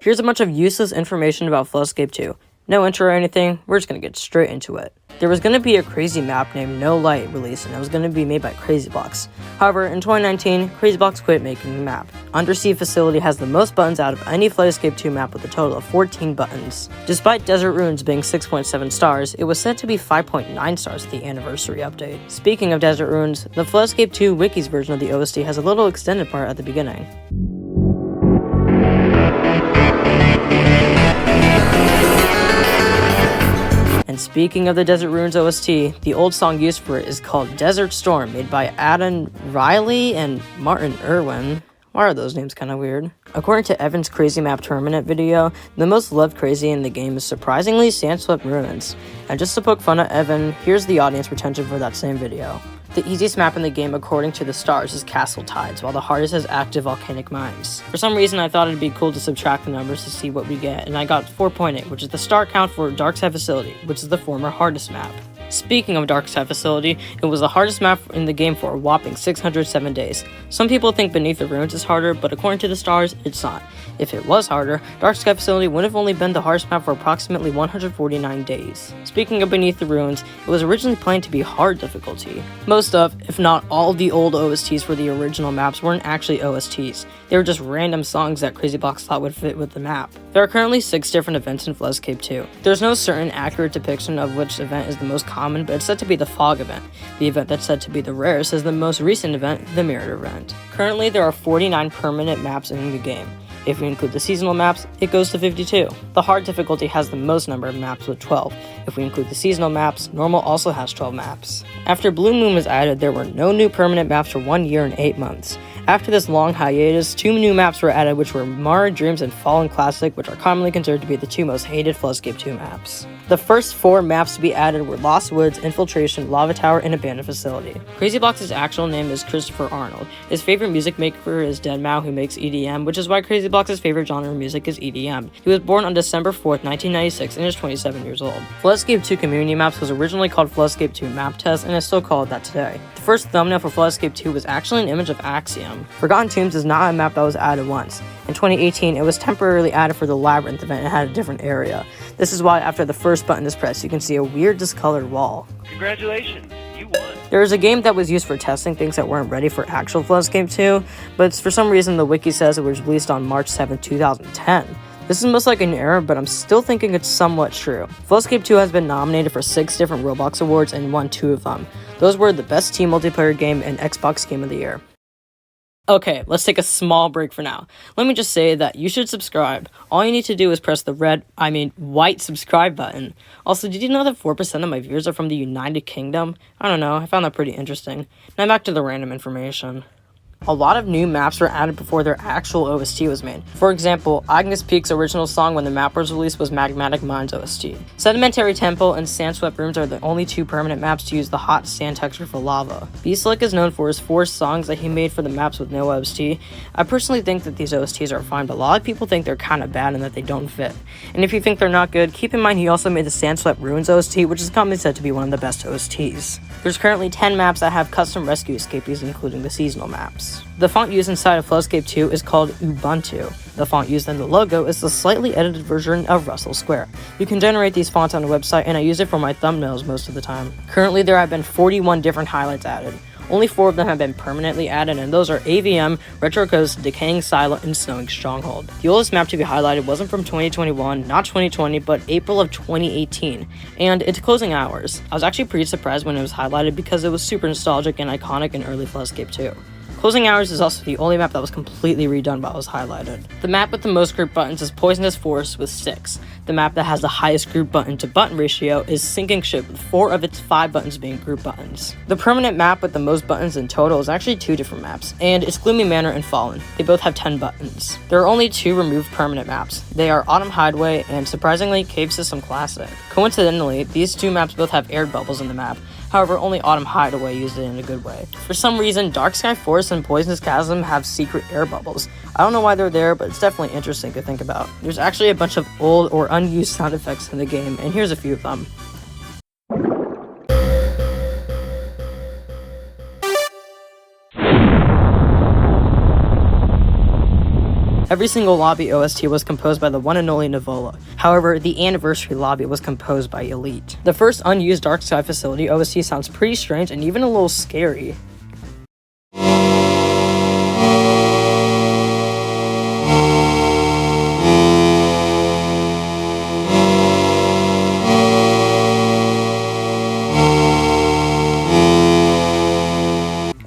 Here's a bunch of useless information about Floodescape 2. No intro or anything, we're just gonna get straight into it. There was gonna be a crazy map named No Light released, and it was gonna be made by CrazyBlocks. However, in 2019, CrazyBlocks quit making the map. Undersea Facility has the most buttons out of any Floodescape 2 map with a total of 14 buttons. Despite Desert Ruins being 6.7 stars, it was said to be 5.9 stars at the anniversary update. Speaking of Desert Ruins, the Floodescape 2 Wiki's version of the OST has a little extended part at the beginning. And speaking of the Desert Ruins OST, the old song used for it is called Desert Storm, made by Adam Riley and Martin Irwin. Why are those names kind of weird? According to Evan's Crazy Map Tournament video, the most loved crazy in the game is surprisingly Sandswept Ruins. And just to poke fun at Evan, here's the audience retention for that same video. The easiest map in the game according to the stars is Castle Tides, while the hardest has active volcanic mines. For some reason I thought it'd be cool to subtract the numbers to see what we get, and I got 4.8, which is the star count for Darkside Facility, which is the former hardest map. Speaking of Darkside Facility, it was the hardest map in the game for a whopping 607 days. Some people think Beneath the Ruins is harder, but according to the stars, it's not. If it was harder, Darkside Facility would have only been the hardest map for approximately 149 days. Speaking of Beneath the Ruins, it was originally planned to be hard difficulty. Most of, if not all of the old OSTs for the original maps weren't actually OSTs. They were just random songs that CrazyBlocks thought would fit with the map. There are currently 6 different events in Floodescape 2. There's no certain accurate depiction of which event is the most common, but it's said to be the Fog event. The event that's said to be the rarest is the most recent event, the Mirrored event. Currently, there are 49 permanent maps in the game. If we include the seasonal maps, it goes to 52. The hard difficulty has the most number of maps with 12. If we include the seasonal maps, normal also has 12 maps. After Blue Moon was added, there were no new permanent maps for 1 year and 8 months. After this long hiatus, 2 new maps were added, which were Mara Dreams and Fallen Classic, which are commonly considered to be the 2 most hated Floodescape 2 maps. The first 4 maps to be added were Lost Woods, Infiltration, Lava Tower, and Abandoned Facility. CrazyBlocks' actual name is Christopher Arnold. His favorite music maker is deadmau, who makes EDM, which is why CrazyBlocks' favorite genre of music is EDM. He was born on December 4th, 1996, and is 27 years old. Floodescape 2 Community Maps was originally called Floodescape 2 Map Test, and is still called that today. The first thumbnail for Floodescape 2 was actually an image of Axiom. Forgotten Tombs is not a map that was added once. In 2018, it was temporarily added for the Labyrinth event and had a different area. This is why after the first button is pressed, you can see a weird discolored wall. Congratulations, you won. There was a game that was used for testing things that weren't ready for actual Floodescape 2, but for some reason the wiki says it was released on March 7, 2010. This is most like an error, but I'm still thinking it's somewhat true. Floodescape 2 has been nominated for 6 different Roblox awards and won 2 of them. Those were the Best Team Multiplayer Game and Xbox Game of the Year. Okay, let's take a small break for now. Let me just say that you should subscribe. All you need to do is press the white subscribe button. Also, did you know that 4% of my viewers are from the United Kingdom? I don't know, I found that pretty interesting. Now back to the random information. A lot of new maps were added before their actual OST was made. For example, Agnes Peak's original song when the map was released was Magmatic Mines OST. Sedimentary Temple and Sandswept Ruins are the only 2 permanent maps to use the hot sand texture for lava. Beastlick is known for his 4 songs that he made for the maps with no OST. I personally think that these OSTs are fine, but a lot of people think they're kind of bad and that they don't fit. And if you think they're not good, keep in mind he also made the Sandswept Ruins OST, which is commonly said to be one of the best OSTs. There's currently 10 maps that have custom rescue escapees, including the seasonal maps. The font used inside of Floodescape 2 is called Ubuntu. The font used in the logo is the slightly edited version of Russell Square. You can generate these fonts on a website, and I use it for my thumbnails most of the time. Currently, there have been 41 different highlights added. Only 4 of them have been permanently added, and those are AVM, Retro Coast, Decaying Silo, and Snowing Stronghold. The oldest map to be highlighted wasn't from 2021, not 2020, but April of 2018, and it's Closing Hours. I was actually pretty surprised when it was highlighted because it was super nostalgic and iconic in early Floodescape 2. Closing Hours is also the only map that was completely redone but was highlighted. The map with the most group buttons is Poisonous Forest with 6. The map that has the highest group button to button ratio is Sinking Ship, with 4 of its 5 buttons being group buttons. The permanent map with the most buttons in total is actually 2 different maps, and it's Gloomy Manor and Fallen. They both have 10 buttons. There are only 2 removed permanent maps. They are Autumn Hideaway and, surprisingly, Cave System Classic. Coincidentally, these 2 maps both have air bubbles in the map. However, only Autumn Hideaway used it in a good way. For some reason, Dark Sky Forest and Poisonous Chasm have secret air bubbles. I don't know why they're there, but it's definitely interesting to think about. There's actually a bunch of old or unused sound effects in the game, and here's a few of them. Every single lobby OST was composed by the one and only Nivola. However, the Anniversary lobby was composed by Elite. The first unused Dark Sky facility OST sounds pretty strange and even a little scary.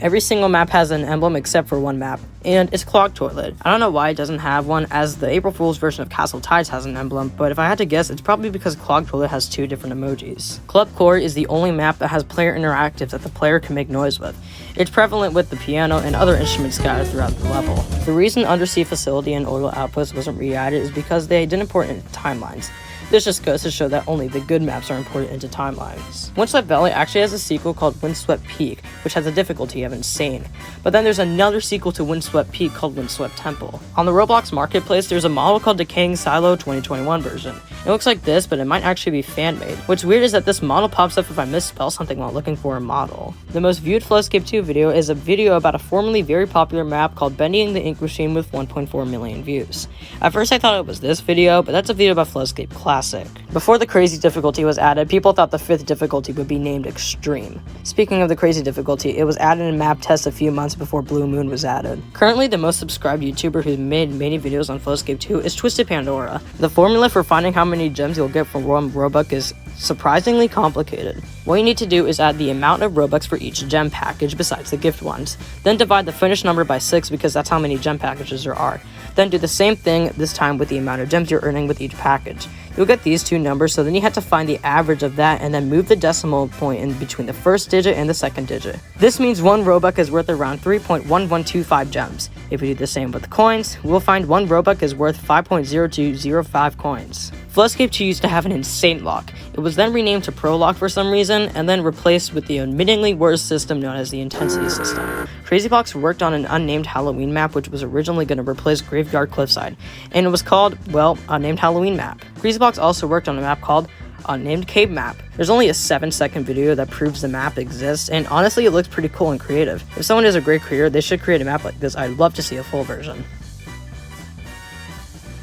Every single map has an emblem except for one map, and it's Clogged Toilet. I don't know why it doesn't have one, as the April Fool's version of Castle Tides has an emblem, but if I had to guess, it's probably because Clogged Toilet has 2 different emojis. Club Core is the only map that has player interactives that the player can make noise with. It's prevalent with the piano and other instruments scattered throughout the level. The reason Undersea Facility and Oil Outpost wasn't re-added is because they didn't import into timelines. This just goes to show that only the good maps are imported into timelines. Windswept Valley actually has a sequel called Windswept Peak, which has a difficulty of insane. But then there's another sequel to Windswept Peak called Windswept Temple. On the Roblox Marketplace, there's a model called Decaying Silo 2021 version. It looks like this, but it might actually be fan-made. What's weird is that this model pops up if I misspell something while looking for a model. The most viewed Floodscape 2 video is a video about a formerly very popular map called Bending the Ink Machine with 1.4 million views. At first I thought it was this video, but that's a video about Floodscape Classic. Before the crazy difficulty was added, people thought the 5th difficulty would be named Extreme. Speaking of the crazy difficulty, it was added in map tests a few months before Blue Moon was added. Currently, the most subscribed YouTuber who's made many videos on Floodscape 2 is Twisted Pandora. The formula for finding how many gems you'll get from one Robux is surprisingly complicated. What you need to do is add the amount of Robux for each gem package besides the gift ones. Then divide the finished number by 6 because that's how many gem packages there are. Then do the same thing, this time with the amount of gems you're earning with each package. You'll get these 2 numbers, so then you have to find the average of that and then move the decimal point in between the first digit and the second digit. This means 1 Robux is worth around 3.1125 gems. If we do the same with the coins, we'll find 1 Robux is worth 5.0205 coins. Floodscape 2 used to have an insane lock. It was then renamed to Pro Lock for some reason, and then replaced with the admittingly worse system known as the Intensity system. Crazybox worked on an unnamed Halloween map which was originally going to replace Graveyard Cliffside, and it was called, well, Unnamed Halloween Map. Crazybox also worked on a map called Unnamed Cave Map. There's only a 7-second video that proves the map exists, and honestly it looks pretty cool and creative. If someone is a great creator, they should create a map like this. I'd love to see a full version.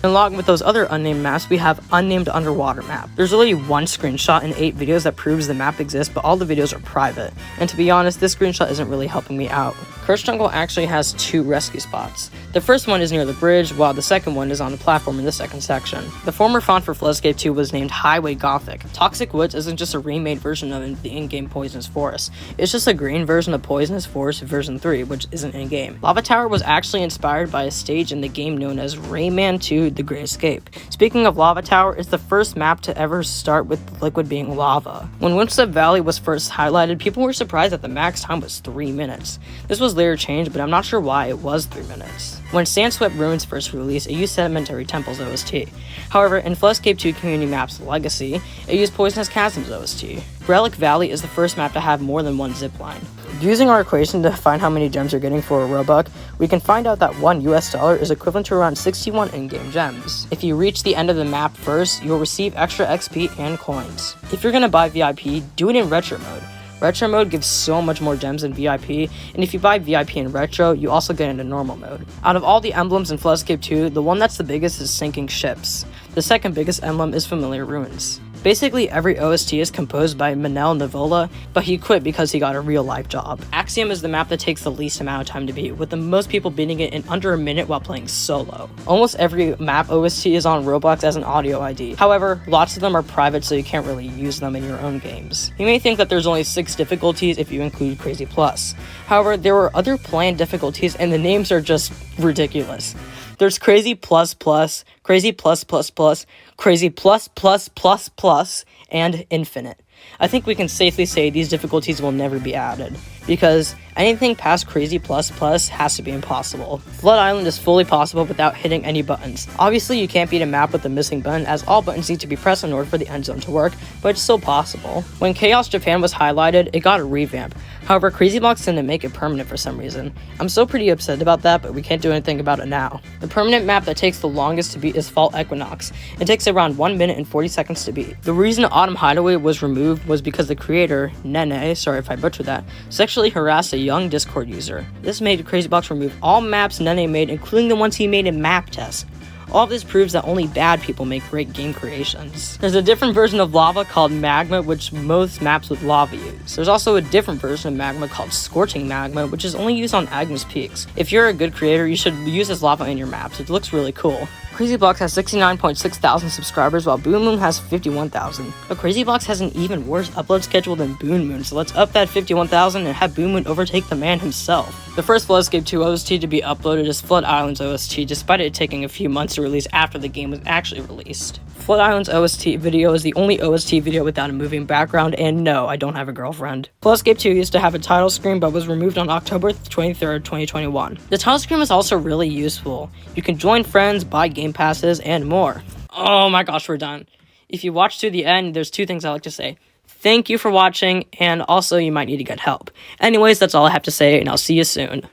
Along with those other unnamed maps, we have Unnamed Underwater Map. There's only 1 screenshot in 8 videos that proves the map exists, but all the videos are private. And to be honest, this screenshot isn't really helping me out. Cursed Jungle actually has 2 rescue spots. The first one is near the bridge, while the second one is on the platform in the second section. The former font for Floodscape 2 was named Highway Gothic. Toxic Woods isn't just a remade version of the in-game Poisonous Forest. It's just a green version of Poisonous Forest version 3, which isn't in-game. Lava Tower was actually inspired by a stage in the game known as Rayman 2 The Great Escape. Speaking of Lava Tower, it's the first map to ever start with the liquid being lava. When Windswept Valley was first highlighted, people were surprised that the max time was 3 minutes. This was later changed, but I'm not sure why it was 3 minutes. When Sandswept Ruins first released, it used Sedimentary Temples OST. However, in Floodscape 2 Community Maps Legacy, it used Poisonous Chasms OST. Relic Valley is the first map to have more than 1 zipline. Using our equation to find how many gems you're getting for a Robux, we can find out that $1 is equivalent to around 61 in-game gems. If you reach the end of the map first, you'll receive extra XP and coins. If you're gonna buy VIP, do it in Retro mode. Retro mode gives so much more gems than VIP, and if you buy VIP in Retro, you also get into normal mode. Out of all the emblems in Floodscape 2, the one that's the biggest is Sinking Ships. The second biggest emblem is Familiar Ruins. Basically, every OST is composed by Manel Nivola, but he quit because he got a real-life job. Axiom is the map that takes the least amount of time to beat, with the most people beating it in under a minute while playing solo. Almost every map OST is on Roblox as an audio ID. However, lots of them are private, so you can't really use them in your own games. You may think that there's only 6 difficulties if you include Crazy Plus. However, there were other planned difficulties, and the names are just ridiculous. There's Crazy Plus Plus, Crazy Plus Plus Plus, Crazy Plus Plus Plus Plus, and Infinite. I think we can safely say these difficulties will never be added, because anything past Crazy Plus Plus has to be impossible. Flood Island is fully possible without hitting any buttons. Obviously, you can't beat a map with a missing button, as all buttons need to be pressed in order for the end zone to work, but it's still possible. When Chaos Japan was highlighted, it got a revamp. However, Crazybox didn't make it permanent for some reason. I'm still pretty upset about that, but we can't do anything about it now. The permanent map that takes the longest to beat is Fall Equinox. It takes around 1 minute and 40 seconds to beat. The reason Autumn Hideaway was removed was because the creator, Nene, sorry if I butchered that, sexually sexually harassed a young Discord user. This made Crazybox remove all maps Nene made, including the ones he made in map tests. All of this proves that only bad people make great game creations. There's a different version of lava called magma, which most maps with lava use. There's also a different version of magma called scorching magma, which is only used on Agnes Peaks. If you're a good creator, you should use this lava in your maps. It looks really cool. Crazybox has 69.6 thousand subscribers, while Boon Moon has 51,000. But Crazybox has an even worse upload schedule than Boon Moon, so let's up that 51,000 and have Boon Moon overtake the man himself. The first Floodscape 2 OST to be uploaded is Flood Islands OST, despite it taking a few months to release after the game was actually released. Flood Islands OST video is the only OST video without a moving background, and no, I don't have a girlfriend. Floodscape 2 used to have a title screen, but was removed on October 23rd, 2021. The title screen is also really useful. You can join friends, buy game passes, and more. Oh my gosh, we're done. If you watch to the end, there's two things I like to say. Thank you for watching, and also you might need to get help. Anyways, that's all I have to say, and I'll see you soon.